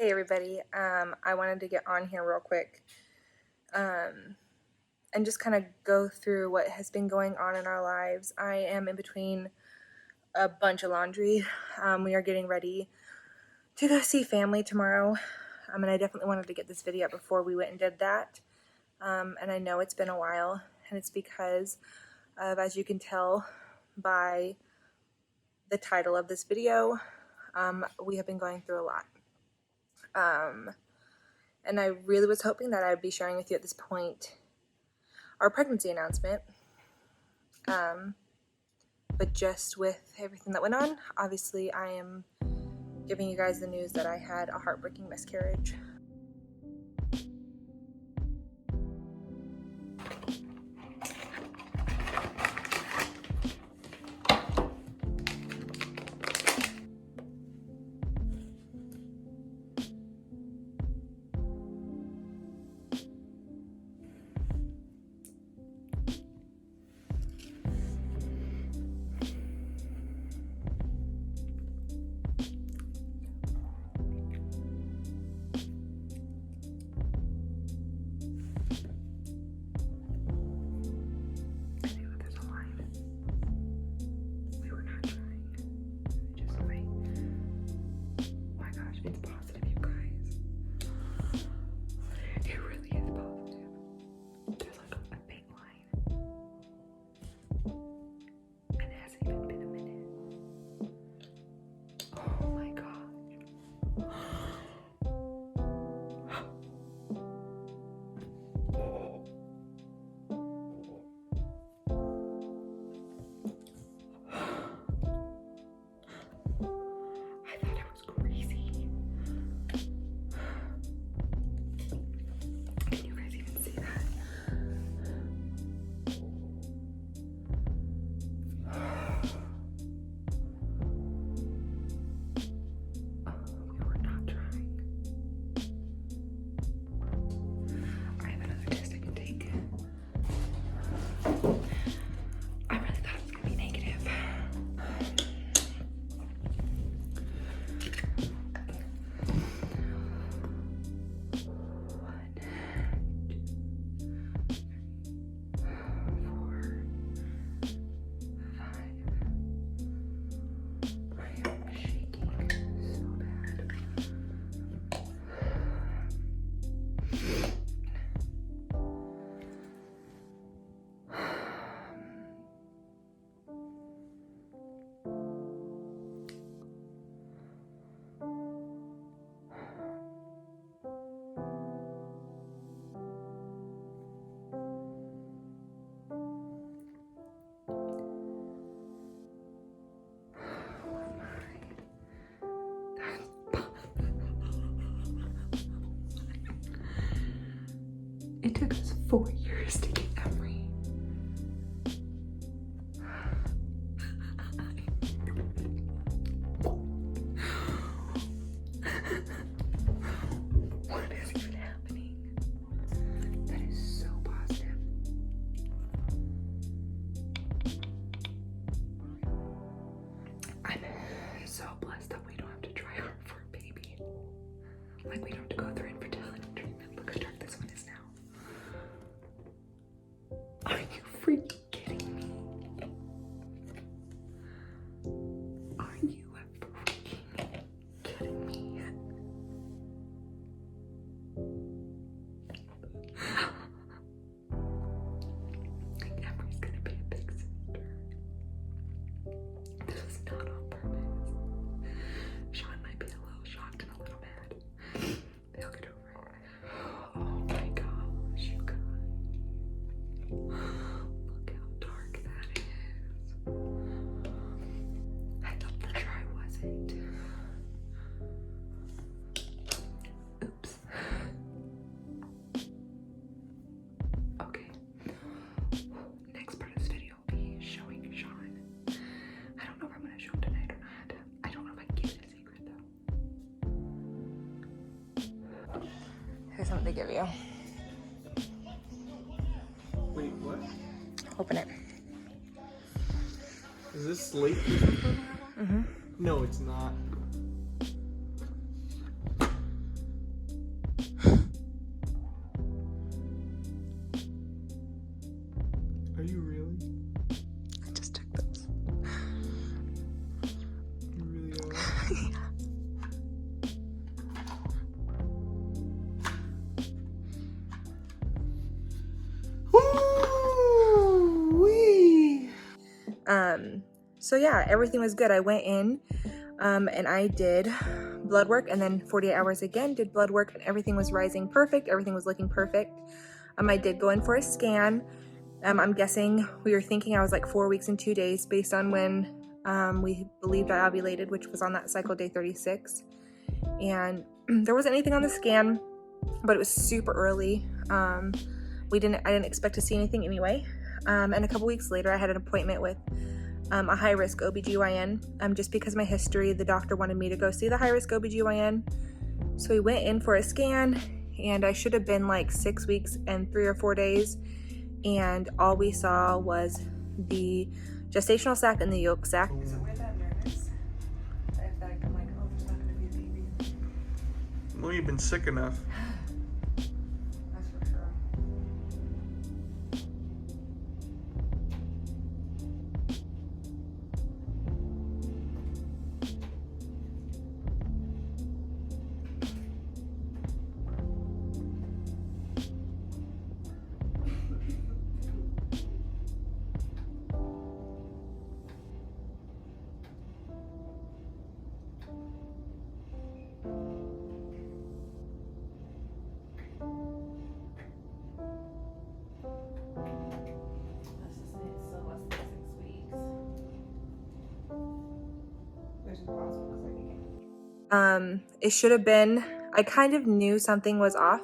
Hey everybody, I wanted to get on here real quick and just kind of go through what has been going on in our lives. I am in between a bunch of laundry. We are getting ready to go see family tomorrow, and I definitely wanted to get this video up before we went and did that. And I know it's been a while, and it's because of, as you can tell by the title of this video, we have been going through a lot. And I really was hoping that I would be sharing with you at this point our pregnancy announcement. But just with everything that went on, obviously I am giving you guys the news that I had a heartbreaking miscarriage. It took us 4 years to get Emery. What is even happening? That is so positive. I'm so blessed that we don't have to try hard for a baby. Like, we don't have to go through infertility treatment. Look how dark this one is now. Are you freaking kidding me? Are you freaking kidding me? Emery's gonna be a big sister. This is not on purpose. Sean might be a little shocked and a little mad. They'll get over it. Oh my gosh, you guys. Look how dark that is. I thought for sure I wasn't. Oops. Okay. Next part of this video will be showing Sean. I don't know if I'm going to show him tonight or not. I don't know if I can keep it a secret though. Here's something to give you. Wait, what? Open it. Is this slate or something? Mm-hmm. No, it's not. So yeah, everything was good. I went in and I did blood work, and then 48 hours again, did blood work, and everything was rising perfect. Everything was looking perfect. I did go in for a scan. I'm guessing we were thinking I was like 4 weeks and 2 days based on when we believed I ovulated, which was on that cycle day 36. And there wasn't anything on the scan, but it was super early. I didn't expect to see anything anyway. And a couple weeks later, I had an appointment with a high-risk OBGYN. Just because of my history, the doctor wanted me to go see the high-risk OBGYN. So we went in for a scan, and I should have been like 6 weeks and 3 or 4 days. And all we saw was the gestational sac and the yolk sac. So we're that nervous. I feel like I'm like, oh, there's not gonna be a baby. Well, you've been sick enough. That's for sure. It should have been, I kind of knew something was off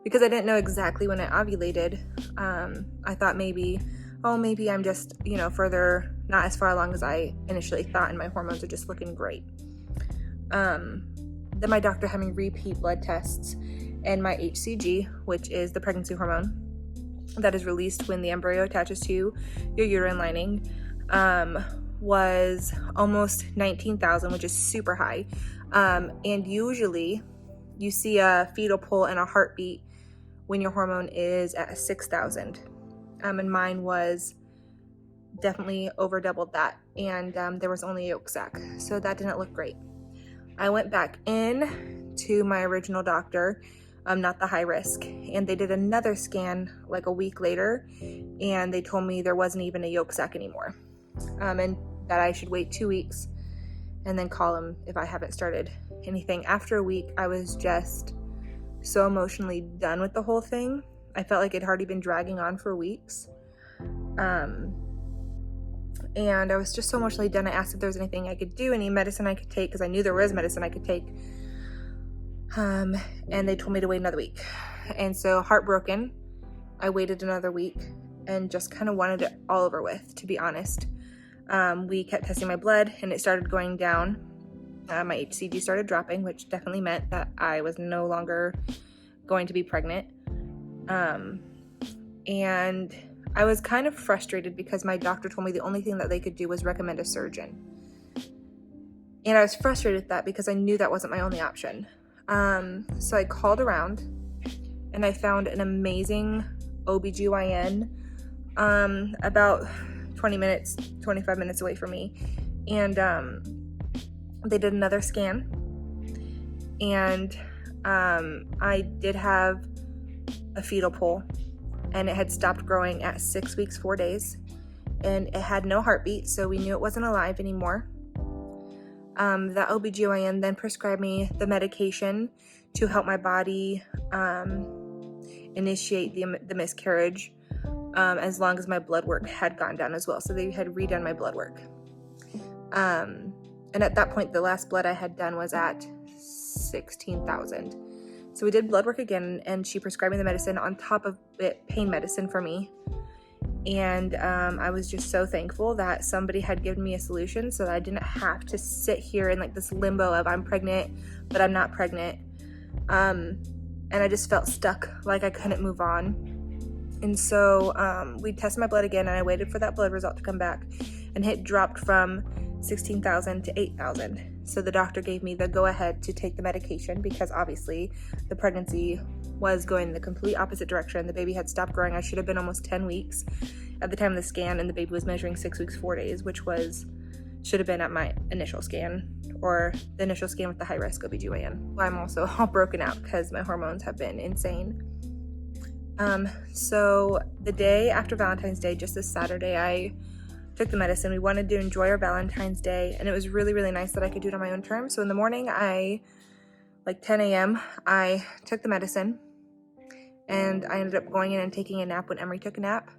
because I didn't know exactly when I ovulated. I thought maybe I'm just, further, not as far along as I initially thought, and my hormones are just looking great. Then my doctor had me repeat blood tests, and my HCG, which is the pregnancy hormone that is released when the embryo attaches to your uterine lining, was almost 19,000, which is super high. And usually you see a fetal pull and a heartbeat when your hormone is at 6,000. And mine was definitely over doubled that. And there was only a yolk sac, so that didn't look great. I went back in to my original doctor, not the high risk, and they did another scan like a week later, and they told me there wasn't even a yolk sac anymore, and that I should wait 2 weeks and then call them if I haven't started anything. After a week, I was just so emotionally done with the whole thing. I felt like it had already been dragging on for weeks. And I was just so emotionally done. I asked if there was anything I could do, any medicine I could take, because I knew there was medicine I could take. And they told me to wait another week. And so, heartbroken, I waited another week and just kind of wanted it all over with, to be honest. We kept testing my blood, and it started going down. My HCG started dropping, which definitely meant that I was no longer going to be pregnant. And I was kind of frustrated because my doctor told me the only thing that they could do was recommend a surgeon. And I was frustrated with that because I knew that wasn't my only option. So I called around, and I found an amazing OBGYN about 25 minutes away from me. And they did another scan, and I did have a fetal pull, and it had stopped growing at 6 weeks, 4 days, and it had no heartbeat, so we knew it wasn't alive anymore. The OBGYN then prescribed me the medication to help my body initiate the miscarriage, as long as my blood work had gone down as well. So they had redone my blood work. And at that point, the last blood I had done was at 16,000. So we did blood work again, and she prescribed me the medicine on top of it, pain medicine for me. And I was just so thankful that somebody had given me a solution so that I didn't have to sit here in like this limbo of I'm pregnant, but I'm not pregnant. And I just felt stuck, like I couldn't move on. And so we tested my blood again, and I waited for that blood result to come back, and it dropped from 16,000 to 8,000. So the doctor gave me the go-ahead to take the medication because obviously the pregnancy was going the complete opposite direction. The baby had stopped growing. I should have been almost 10 weeks at the time of the scan, and the baby was measuring 6 weeks, 4 days, which should have been at my initial scan, or the initial scan with the high-risk OBGYN. I'm also all broken out because my hormones have been insane. So the day after Valentine's Day, just this Saturday, I took the medicine. We wanted to enjoy our Valentine's Day, and it was really, really nice that I could do it on my own terms. So in the morning, like 10 a.m., I took the medicine, and I ended up going in and taking a nap when Emery took a nap.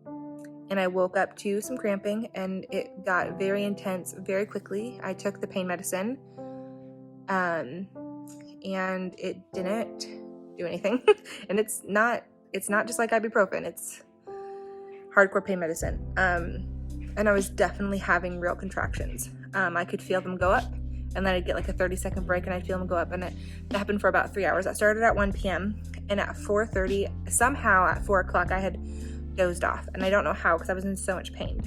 And I woke up to some cramping, and it got very intense very quickly. I took the pain medicine, and it didn't do anything. And it's not just like ibuprofen. It's hardcore pain medicine. And I was definitely having real contractions. I could feel them go up, and then I'd get like a 30-second break, and I'd feel them go up, and that happened for about 3 hours. I started at 1 p.m., and at 4:30, somehow at 4 o'clock, I had dozed off, and I don't know how, because I was in so much pain.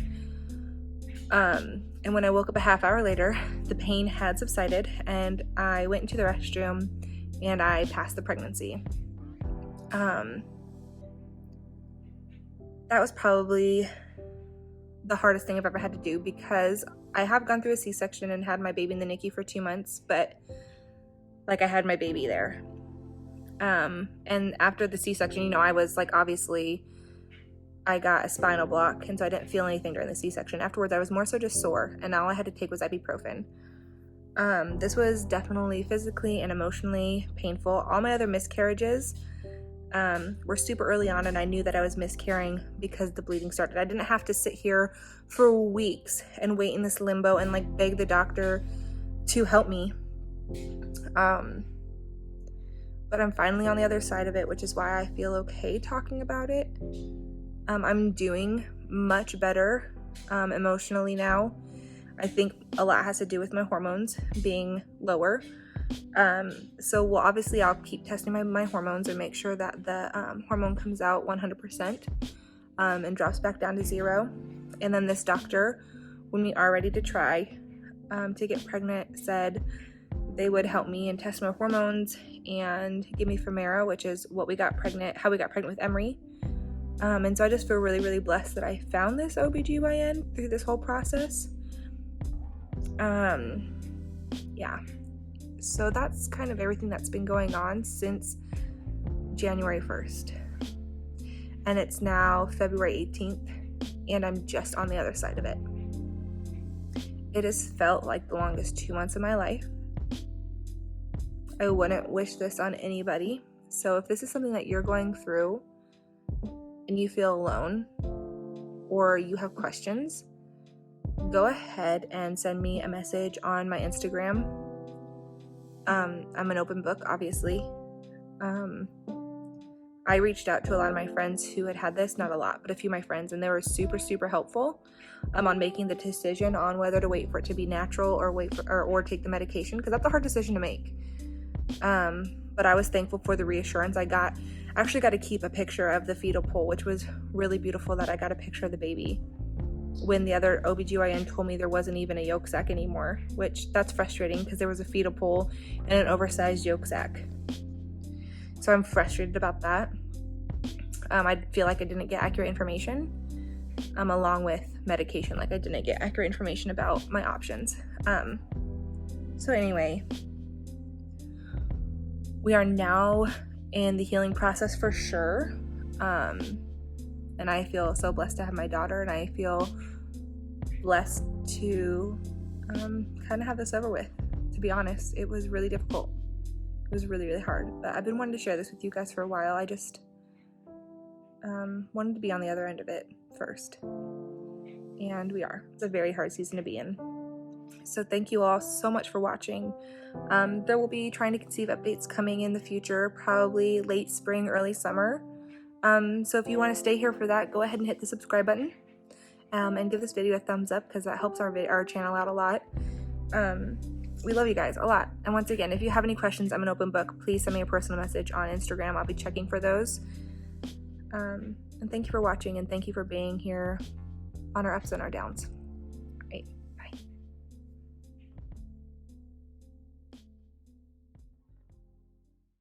And when I woke up a half hour later, the pain had subsided, and I went into the restroom, and I passed the pregnancy. That was probably the hardest thing I've ever had to do, because I have gone through a C-section and had my baby in the NICU for 2 months, but like I had my baby there. And after the C-section, I was like, obviously I got a spinal block, and so I didn't feel anything during the C-section. Afterwards, I was more so just sore, and all I had to take was ibuprofen. This was definitely physically and emotionally painful. All my other miscarriages were super early on, and I knew that I was miscarrying because the bleeding started. I didn't have to sit here for weeks and wait in this limbo and like beg the doctor to help me. But I'm finally on the other side of it, which is why I feel okay talking about it. I'm doing much better emotionally now. I think a lot has to do with my hormones being lower. So obviously I'll keep testing my hormones and make sure that the hormone comes out 100% and drops back down to 0. And then this doctor, when we are ready to try to get pregnant, said they would help me and test my hormones and give me Femera, which is how we got pregnant with Emery. And so I just feel really, really blessed that I found this OBGYN through this whole process. Yeah. So that's kind of everything that's been going on since January 1st. And it's now February 18th, and I'm just on the other side of it. It has felt like the longest 2 months of my life. I wouldn't wish this on anybody. So if this is something that you're going through and you feel alone or you have questions, go ahead and send me a message on my Instagram. I'm an open book, obviously. I reached out to a lot of my friends who had this, not a lot, but a few of my friends, and they were super, super helpful on making the decision on whether to wait for it to be natural or take the medication, because that's a hard decision to make. But I was thankful for the reassurance I got. I actually got to keep a picture of the fetal pole, which was really beautiful that I got a picture of the baby when the other OBGYN told me there wasn't even a yolk sac anymore, which that's frustrating because there was a fetal pole and an oversized yolk sac. So I'm frustrated about that. I feel like I didn't get accurate information, along with medication. Like I didn't get accurate information about my options. So anyway, we are now in the healing process for sure. And I feel so blessed to have my daughter, and I feel blessed to kind of have this over with. To be honest, it was really difficult. It was really, really hard. But I've been wanting to share this with you guys for a while. I just wanted to be on the other end of it first. And we are. It's a very hard season to be in. So thank you all so much for watching. There will be trying to conceive updates coming in the future, probably late spring, early summer. So if you want to stay here for that, go ahead and hit the subscribe button and give this video a thumbs up, because that helps our channel out a lot. We love you guys a lot. And once again, if you have any questions, I'm an open book. Please send me a personal message on Instagram. I'll be checking for those. And thank you for watching, and thank you for being here on our ups and our downs.